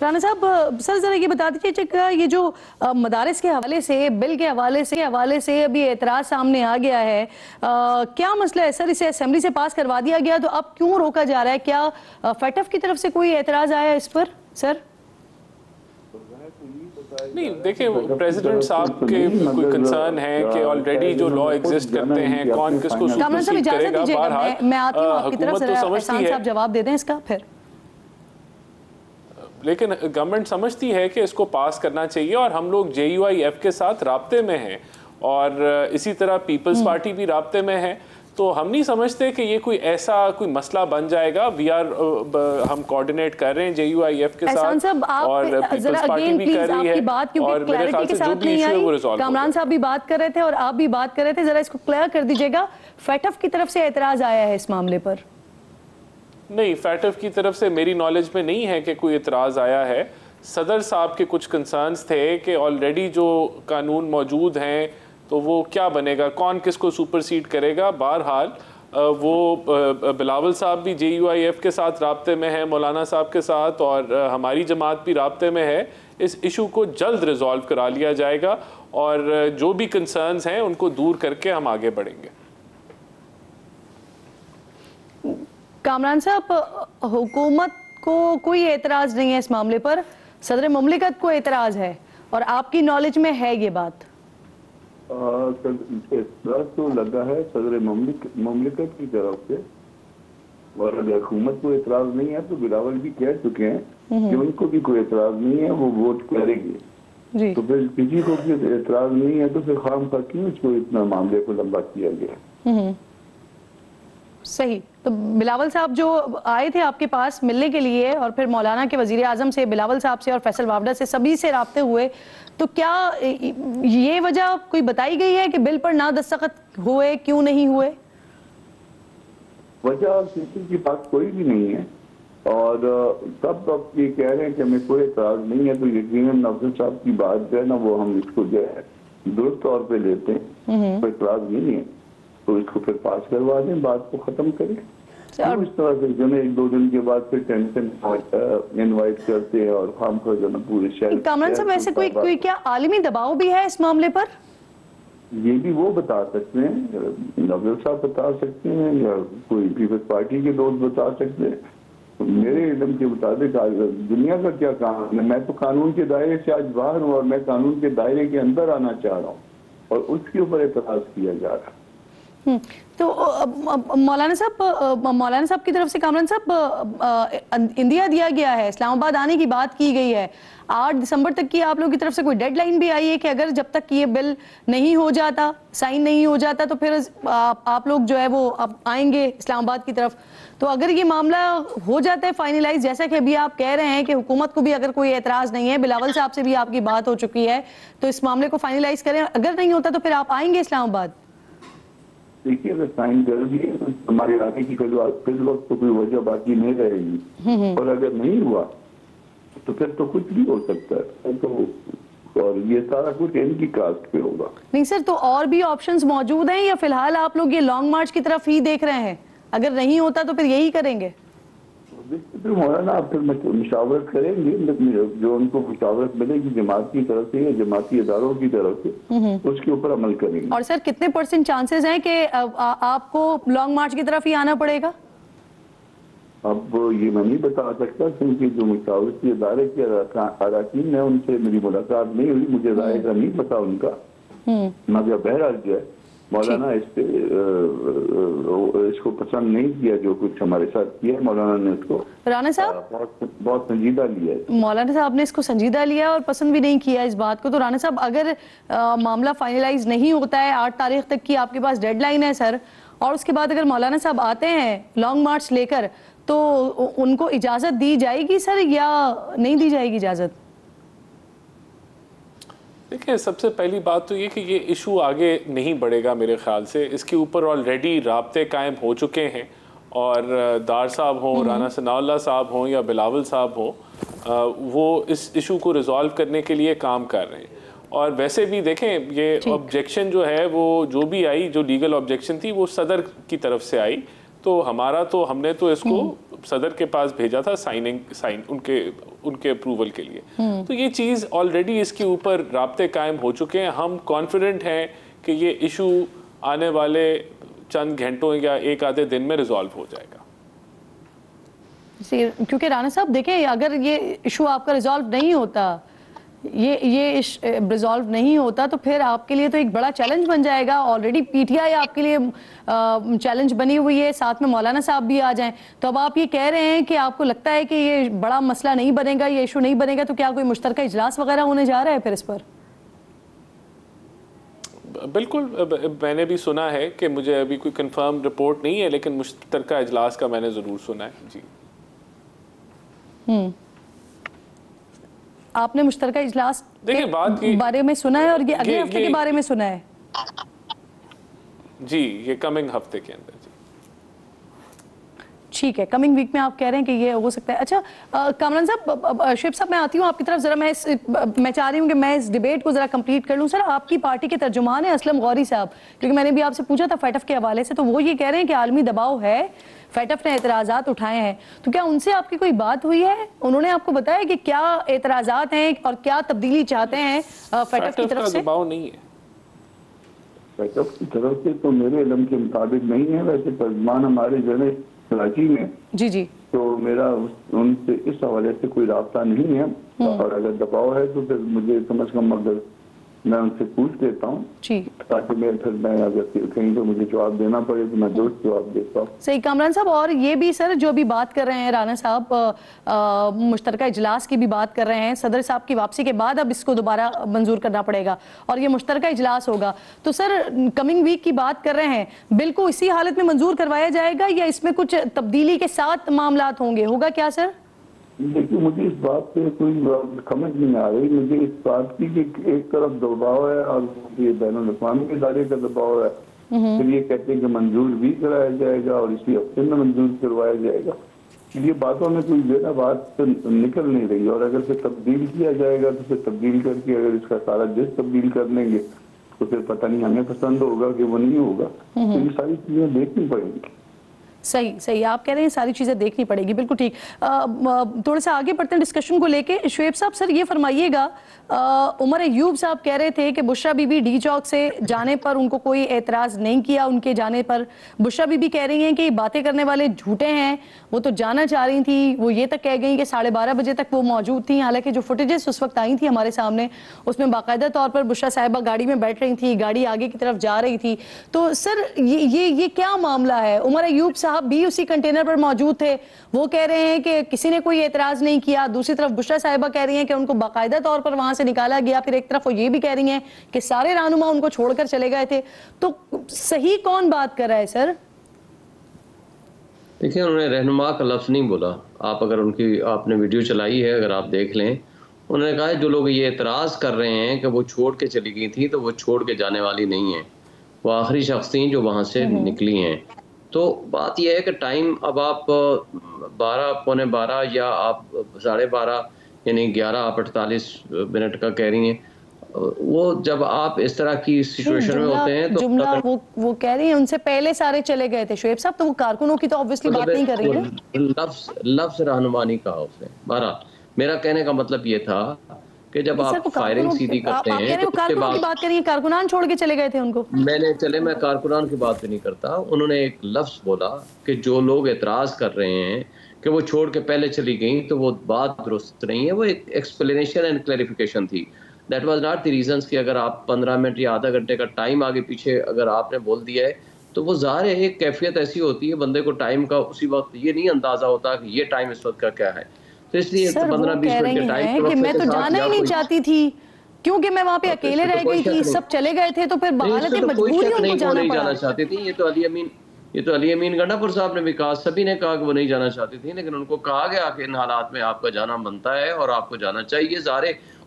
رانا صاحب سر ذرا یہ بتا دیجیے کہ یہ جو مدارس کے حوالے سے بل کے حوالے سے ابھی اعتراض سامنے آ گیا ہے، کیا مسئلہ ہے سر؟ اسے اسمبلی سے پاس کروا دیا گیا تو اب کیوں روکا جا رہا ہے؟ کیا فیٹف کی طرف سے کوئی اعتراض آیا اس پر سر؟ نہیں دیکھیں، پریزیڈنٹ صاحب کے کوئی کنسرن ہے کہ آلریڈی جو لا ایگزسٹ کرتے ہیں کون کس کو سپرسیڈ کرے گا. بہرحال میں آتی ہوں آپ کی طرف، حکومت تو سمجھتی ہے، جواب دے دیں اس کا پھر. لیکن گورنمنٹ سمجھتی ہے کہ اس کو پاس کرنا چاہیے، اور ہم لوگ جے یو آئی ایف کے ساتھ رابطے میں ہیں، اور اسی طرح پیپلز پارٹی بھی رابطے میں ہے. تو ہم نہیں سمجھتے کہ یہ کوئی ایسا کوئی مسئلہ بن جائے گا. ہم کوارڈینیٹ کر رہے ہیں جے یو آئی ایف کے ساتھ، اور پیپلز پارٹی بھی کر رہی ہے، اور میرے خیال سے جو بھی ایشو ہے وہ ریزالو ہوگا. کامران صاحب بھی بات کر رہے تھے اور آپ بھی بات کر رہے تھے، ذرا اس کو کلیئر کر دیجیے گا. فیٹف کی طرف سے اعتراض آیا ہے اس معاملے پر؟ نہیں، فیٹف کی طرف سے میری نالج میں نہیں ہے کہ کوئی اعتراض آیا ہے. صدر صاحب کے کچھ کنسرنز تھے کہ آلریڈی جو قانون موجود ہیں تو وہ کیا بنے گا، کون کس کو سپرسیڈ کرے گا. بہرحال وہ بلاول صاحب بھی جے یو آئی ایف کے ساتھ رابطے میں ہیں، مولانا صاحب کے ساتھ، اور ہماری جماعت بھی رابطے میں ہے. اس ایشو کو جلد ریزالو کرا لیا جائے گا، اور جو بھی کنسرنز ہیں ان کو دور کر کے ہم آگے بڑھیں گے. کامران صاحب، حکومت کو کوئی اعتراض نہیں ہے اس معاملے پر، صدر مملکت کو اعتراض ہے، اور آپ کی نالج میں ہے یہ بات؟ اعتراض تو لگا ہے صدر مملکت کی طرف سے، اور اگر حکومت کو اعتراض نہیں ہے تو بلاول بھی کہہ چکے ہیں کہ ان کو بھی کوئی اعتراض نہیں ہے، وہ ووٹ کریں گے. تو پھر کسی کو اعتراض نہیں ہے تو پھر خام خواہ کیوں اس کو اتنا معاملے کو لمبا کیا گیا؟ صحیح. تو بلاول صاحب جو آئے تھے آپ کے پاس ملنے کے لیے، اور پھر مولانا کے وزیر اعظم سے، بلاول صاحب سے اور فیصل وافدہ سے، سبھی سے رابطے ہوئے، تو کیا یہ وجہ کوئی بتائی گئی ہے کہ بل پر نہ دستخط ہوئے، کیوں نہیں ہوئے؟ وجہ کسی کی بات کوئی بھی نہیں ہے، اور سب اب یہ کہہ رہے ہیں کہ ہمیں کوئی اعتراض نہیں ہے. تو یقیناً افضل صاحب کی بات جو ہے نا، وہ ہم اس کو جو ہے درست طور پہ لیتے ہیں. کوئی اعتراض نہیں ہے تو اس کو پھر پاس کروا دیں، بات کو ختم کریں. اس طرح سے جو ہے ایک دو دن کے بعد پھر ٹینشن انوائٹ کرتے ہیں، اور خام خواہ جو ہے پورے شہر. کامران صاحب، ایسے کوئی کیا عالمی دباؤ بھی ہے اس معاملے پر؟ یہ بھی وہ بتا سکتے ہیں، افضل صاحب بتا سکتے ہیں، یا کوئی پیپلز پارٹی کے دوست بتا سکتے ہیں. میرے علم کے مطابق دنیا کا کیا کام ہے؟ میں تو قانون کے دائرے سے آج باہر ہوں، اور میں قانون کے دائرے کے اندر آنا چاہ رہا ہوں، اور اس کے اوپر اعتراض کیا جا رہا ہے. تو مولانا صاحب کی طرف سے کامران صاحب اندیا دیا گیا ہے، اسلام آباد آنے کی بات کی گئی ہے. 8 دسمبر تک کی آپ لوگوں کی طرف سے کوئی ڈیڈ لائن بھی آئی ہے کہ اگر جب تک یہ بل نہیں ہو جاتا، سائن نہیں ہو جاتا، تو پھر آپ لوگ جو ہے وہ آئیں گے اسلام آباد کی طرف. تو اگر یہ معاملہ ہو جاتا ہے فائنلائز، جیسا کہ ابھی آپ کہہ رہے ہیں کہ حکومت کو بھی اگر کوئی اعتراض نہیں ہے، بلاول صاحب سے بھی آپ کی بات ہو چکی ہے، تو اس معاملے کو فائنلائز کریں. اگر نہیں ہوتا تو پھر آپ آئیں گے اسلام آباد؟ دیکھیے، اگر سائن کر دیے تو ہمارے آنے کی فی الوقت تو کوئی وجہ باقی نہیں رہے گی، اور اگر نہیں ہوا تو پھر تو کچھ بھی ہو سکتا ہے. اور یہ سارا کچھ ان کی کاسٹ پہ ہوگا. نہیں سر، تو اور بھی آپشنز موجود ہیں، یا فی الحال آپ لوگ یہ لانگ مارچ کی طرف ہی دیکھ رہے ہیں؟ اگر نہیں ہوتا تو پھر یہی کریں گے؟ مولانا آپ پھر مشاورت کریں گے، جو ان کو مشاورت ملے گی جماعت کی طرف سے یا جماعتی اداروں کی طرف سے، اس کے اوپر عمل کریں گے. اور سر کتنے % چانسز ہیں کہ آپ کو لانگ مارچ کی طرف ہی آنا پڑے گا؟ اب یہ میں نہیں بتا سکتا، کیونکہ جو مشاورتی ادارے کے اراکین ہیں ان سے میری ملاقات نہیں ہوئی، مجھے رائے کا نہیں پتا ان کا. مگر بہرحال جو ہے مولانا اس کو پسند نہیں کیا جو کچھ ہمارے ساتھ کیا. مولانا نے اس کو رانا صاحب بہت سنجیدہ لیا ہے. مولانا صاحب نے اس کو سنجیدہ لیا اور پسند بھی نہیں کیا اس بات کو. تو رانا صاحب، اگر معاملہ فائنلائز نہیں ہوتا ہے، 8 تاریخ تک کی آپ کے پاس ڈیڈ لائن ہے سر، اور اس کے بعد اگر مولانا صاحب آتے ہیں لانگ مارچ لے کر، تو ان کو اجازت دی جائے گی سر یا نہیں دی جائے گی اجازت؟ دیکھیں، سب سے پہلی بات تو یہ کہ یہ ایشو آگے نہیں بڑھے گا میرے خیال سے. اس کے اوپر آلریڈی رابطے قائم ہو چکے ہیں، اور دار صاحب ہوں، رانا ثناء اللہ صاحب ہوں یا بلاول صاحب ہوں، وہ اس ایشو کو ریزالو کرنے کے لیے کام کر رہے ہیں. اور ویسے بھی دیکھیں، یہ آبجیکشن جو ہے وہ جو بھی آئی، جو لیگل آبجیکشن تھی، وہ صدر کی طرف سے آئی. تو ہم نے تو اس کو صدر کے پاس بھیجا تھا سائن ان کے اپروول کے لیے. تو یہ چیز آلریڈی اس کے اوپر رابطے قائم ہو چکے ہیں. ہم کانفیڈنٹ ہیں کہ یہ ایشو آنے والے چند گھنٹوں یا ایک آدھے دن میں ریزالو ہو جائے گا. کیونکہ رانا صاحب دیکھیں اگر یہ ایشو آپ کا ریزالو نہیں ہوتا ریزالو نہیں ہوتا تو پھر آپ کے لیے تو ایک بڑا چیلنج بن جائے گا. آلریڈی پی ٹی آئی آپ کے لیے چیلنج بنی ہوئی ہے, ساتھ میں مولانا صاحب بھی آ جائیں. تو اب آپ یہ کہہ رہے ہیں کہ آپ کو لگتا ہے کہ یہ بڑا مسئلہ نہیں بنے گا, یہ ایشو نہیں بنے گا, تو کیا کوئی مشترکہ اجلاس وغیرہ ہونے جا رہا ہے پھر اس پر؟ بالکل, میں نے بھی سنا ہے کہ مجھے ابھی کوئی کنفرم رپورٹ نہیں ہے لیکن مشترکہ اجلاس کا میں نے ضرور سنا ہے. جی آپ نے مشترکہ اجلاس کے بارے میں سنا ہے اور یہ اگلے ہفتے کے بارے میں سنا ہے؟ جی یہ کمنگ ہفتے کے اندر. جی ٹھیک ہے, کمنگ ویک میں آپ کہہ رہے ہیں کہ یہ ہو سکتا ہے. اچھا کامران صاحب, شعیب صاحب میں آتی ہوں آپ کی طرف ذرا. میں چاہ رہی ہوں کہ میں اس ڈیبیٹ کو ذرا کمپلیٹ کر لوں. سر آپ کی پارٹی کے ترجمان ہیں اسلم غوری صاحب, کیونکہ میں نے بھی آپ سے پوچھا تھا فیٹف کے حوالے سے, تو وہ یہ کہہ رہے ہیں کہ عالمی دباؤ ہے, فیٹف نے اعتراضات اٹھائے ہیں. تو کیا ان سے آپ کی کوئی بات ہوئی ہے؟ انہوں نے آپ کو بتایا کہ کیا اعتراضات ہیں اور کیا تبدیلی چاہتے ہیں فیٹف کی طرف سے؟ دباؤ نہیں ہے فیٹف کی طرف سے تو میرے علم کے مطابق نہیں ہے. ویسے ترجمان ہمارے جو ہے کراچی میں, جی تو میرا ان سے اس حوالے سے کوئی رابطہ نہیں ہے. اور اگر دباؤ ہے تو پھر مجھے کم از کم اگر میں ان سے پوچھ لیتا ہوں تاکہ میں اگر کہیں تو مجھے جواب دینا پڑے تو میں درست جواب دیتا ہوں. صحیح کامران صاحب, اور یہ بھی سر جو بھی بات کر رہے ہیں رانا صاحب, مشترکہ اجلاس کی بھی بات کر رہے ہیں. صدر صاحب کی واپسی کے بعد اب اس کو دوبارہ منظور کرنا پڑے گا اور یہ مشترکہ اجلاس ہوگا. تو سر کمنگ ویک کی بات کر رہے ہیں, بل کو اسی حالت میں منظور کروایا جائے گا یا اس میں کچھ تبدیلی کے ساتھ معاملات ہوں گے, ہوگا کیا سر؟ دیکھیے مجھے اس بات پہ کوئی سمجھ نہیں آ رہی. مجھے اس بات کی کہ ایک طرف دباؤ ہے اور یہ بین الاقوامی ادارے کا دباؤ ہے, پھر یہ کہتے ہیں کہ منظور بھی کرایا جائے گا اور اسی ہفتے میں منظور کروایا جائے گا. یہ باتوں میں کوئی جو ہے نا بات نکل نہیں رہی. اور اگر پھر تبدیل کیا جائے گا تو پھر تبدیل کر کے اگر اس کا سارا جس تبدیل کر لیں گے تو پھر پتہ نہیں ہمیں پسند ہوگا کہ وہ نہیں ہوگا. تو یہ ساری چیزیں دیکھنی پڑیں گی. صحیح آپ کہہ رہے ہیں ساری چیزیں دیکھنی پڑے گی, بالکل ٹھیک. تھوڑا سا آگے بڑھتے ہیں ڈسکشن کو لے کے. شعیب صاحب سر یہ فرمائیے گا, عمر ایوب صاحب کہہ رہے تھے کہ بشرا بی بی ڈی چوک سے جانے پر ان کو کوئی اعتراض نہیں کیا ان کے جانے پر. بشرا بی بی کہہ رہی ہیں کہ باتیں کرنے والے جھوٹے ہیں, وہ تو جانا چاہ رہی تھی. وہ یہ تک کہہ گئی کہ 12:30 بجے تک وہ موجود تھیں, حالانکہ جو فوٹیجز اس وقت آئی تھی ہمارے سامنے اس میں باقاعدہ طور پر بشرا صاحبہ گاڑی میں بیٹھ رہی تھی, گاڑی آگے کی طرف جا رہی تھی. تو سر یہ کیا معاملہ ہے؟ عمر ایوب صاحب بھی اسی کنٹینر پر موجود تھے, وہ کہہ رہے ہیں کہ کسی نے کوئی اعتراض نہیں کیا. دوسری طرف بشرا صاحبہ کہہ رہی ہیں کہ ان کو باقاعدہ طور پر وہاں سے نکالا گیا. پھر ایک طرف وہ یہ بھی کہہ رہی ہیں کہ سارے رہنما ان کو چھوڑ کر چلے گئے تھے. تو صحیح کون بات کر رہا ہے سر؟ دیکھیں انہوں نے رہنما کا لفظ نہیں بولا. آپ اگر آپ نے ویڈیو چلائی ہے, اگر آپ دیکھ لیں, انہوں نے کہا ہے جو لوگ یہ اعتراض کر رہے ہیں کہ وہ چھوڑ کے چلی گئی تھی تو وہ چھوڑ کے جانے والی نہیں ہیں, وہ آخری شخص تھیں جو وہاں سے نکلی ہیں. تو بات یہ ہے کہ ٹائم اب آپ 12:15 یا آپ 12:30 یعنی 11:48 کا کہہ رہی ہیں. وہ جب آپ اس طرح کی سچویشن میں ہوتے ہیں تو جملہ وہ کہہ رہی ہیں ان سے پہلے سارے چلے گئے تھے. شعیب صاحب تو وہ کارکنوں کی تو obviously بات نہیں کر رہی ہے. لفظ رہنما نہیں کہا اس نے. بہرحال میرا کہنے کا مطلب یہ تھا کہ جب آپ فائرنگ سیدھی کرتے ہیں تو اس کے بعد بات کر رہی ہیں کارکنان چھوڑ کے چلے گئے تھے ان کو. میں کارکنان کی بات بھی نہیں کرتا. انہوں نے ایک لفظ بولا کہ جو لوگ اعتراض کر رہے ہیں کہ وہ چھوڑ کے پہلے چلی گئیں تو وہ بات درست نہیں ہے. وہ ایک ایکسپلینیشن اینڈ کلیریفیکیشن تھی. That was not the reasons کہ اگر آپ 15 منٹ یا آدھا گھنٹے کا ٹائم آگے پیچھے اگر آپ نے بول دیا ہے تو وہ ظاہر ہے ایک کیفیت ایسی ہوتی ہے بندے کو ٹائم کا اسی وقت یہ نہیں اندازہ ہوتا کہ یہ ٹائم اس وقت کا کیا ہے. تو اس لیے 15-20 منٹ کے ٹائم کہ میں تو جانا ہی نہیں چاہتی تھی کیونکہ میں وہاں پہ اکیلے رہ گئی تھی, سب چلے گئے تھے تو پھر بحالت مجبوری ان کو جانا پڑا. جانا چاہتی تھی. یہ تو علی امین گنڈا پور صاحب نے بھی کہا, سبھی نے کہا کہ وہ نہیں جانا چاہتی تھی, لیکن ان کو کہا گیا کہ ان حالات میں آپ کا جانا بنتا ہے اور آپ کو جانا چاہیے. ظاہر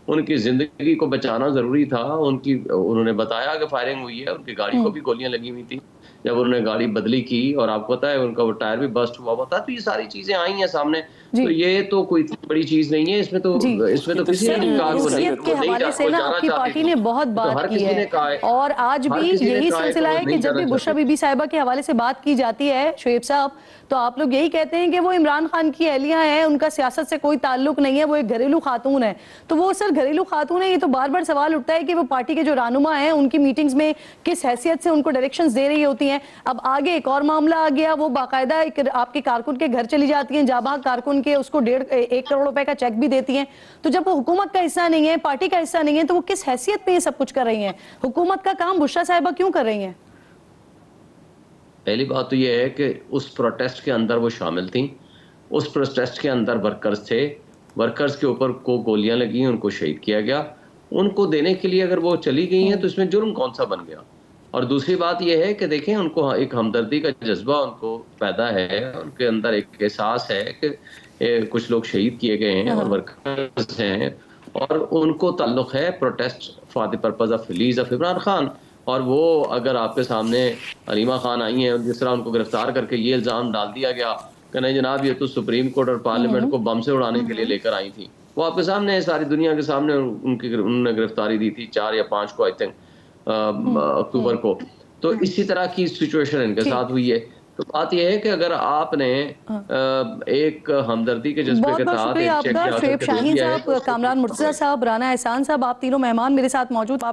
ان کی زندگی کو بچانا ضروری تھا. انہوں نے بتایا کہ فائرنگ ہوئی ہے, ان کی گاڑی کو بھی گولیاں لگی ہوئی تھی جب انہوں نے گاڑی بدلی کی, اور آپ کو پتا ہے ان کا وہ ٹائر بھی بسٹ ہوا ہوا تھا. تو یہ ساری چیزیں آئی ہیں سامنے. تو یہ تو کوئی بڑی چیز نہیں ہے، اس میں تو کسی نے نہیں کہا کہ وہ نہیں حیثیت کے حوالے سے نا آپ کی پارٹی نے بہت بات کی ہے، اور آج بھی یہی سلسلہ ہے کہ جب بھی بشریٰ بی بی صاحبہ کے حوالے سے بات کی جاتی ہے شعیب صاحب، تو آپ لوگ یہی کہتے ہیں کہ وہ عمران خان کی اہلیہ ہیں، ان کا سیاست سے کوئی تعلق نہیں ہے، وہ ایک گھریلو خاتون ہے. تو وہ سر گھریلو خاتون ہے، یہ تو بار بار سوال اٹھتا ہے کہ وہ پارٹی کے جو رہنما ہیں ان کی میٹنگز میں کس حیثیت سے ان کو ڈائریکشنز دے رہی ہوتی ہیں. اب آگے ایک اور معاملہ آ گیا، وہ باقاعدہ آپ کے کارکن کے گھر چلی جاتی ہیں، جاں بحق کارکن کے، اس کو 1.5 کروڑ روپے کا چیک بھی دیتی ہیں. تو جب وہ حکومت کا حصہ نہیں ہے، پارٹی کا حصہ نہیں ہے، تو وہ کس حیثیت پہ یہ سب کچھ کر رہی ہیں؟ حکومت کا کام بشریٰ صاحبہ کیوں کر رہی ہیں؟ پہلی بات تو یہ ہے کہ اس پروٹیسٹ کے اندر وہ شامل تھیں، اس پروٹیسٹ کے اندر ورکرز تھے، ورکرز کے اوپر کو گولیاں لگیں، ان کو شہید کیا گیا. ان کو دینے کے لیے اگر وہ چلی گئی ہیں تو اس میں جرم کون سا بن گیا؟ اور دوسری بات یہ ہے کہ دیکھیں ان کو ایک ہمدردی کا جذبہ ان کو پیدا ہے، ان کے اندر ایک احساس ہے کہ کچھ لوگ شہید کیے گئے ہیں اور ورکرز ہیں، اور ان کو تعلق ہے protest for the purpose of release of Imran Khan. اور وہ اگر آپ کے سامنے علیمہ خان آئی ہیں، جس طرح ان کو گرفتار کر کے یہ الزام ڈال دیا گیا کہ نہیں جناب یہ تو سپریم کورٹ اور پارلیمنٹ کو بم سے اڑانے کے لیے لے کر آئی تھی، وہ آپ کے سامنے ساری دنیا کے سامنے انہوں نے گرفتاری دی تھی 4 یا 5 کو آئی تھنک اکتوبر کو. تو اسی طرح کی سچویشن ان کے ساتھ ہوئی ہے. تو بات یہ ہے کہ اگر آپ نے ایک ہمدردی کے جذبے کے بہت ساتھ شکریہ آپ کا شعیب شاہین صاحب، کامران مرتضیٰ صاحب، رانا احسان صاحب، آپ تینوں مہمان میرے ساتھ موجود.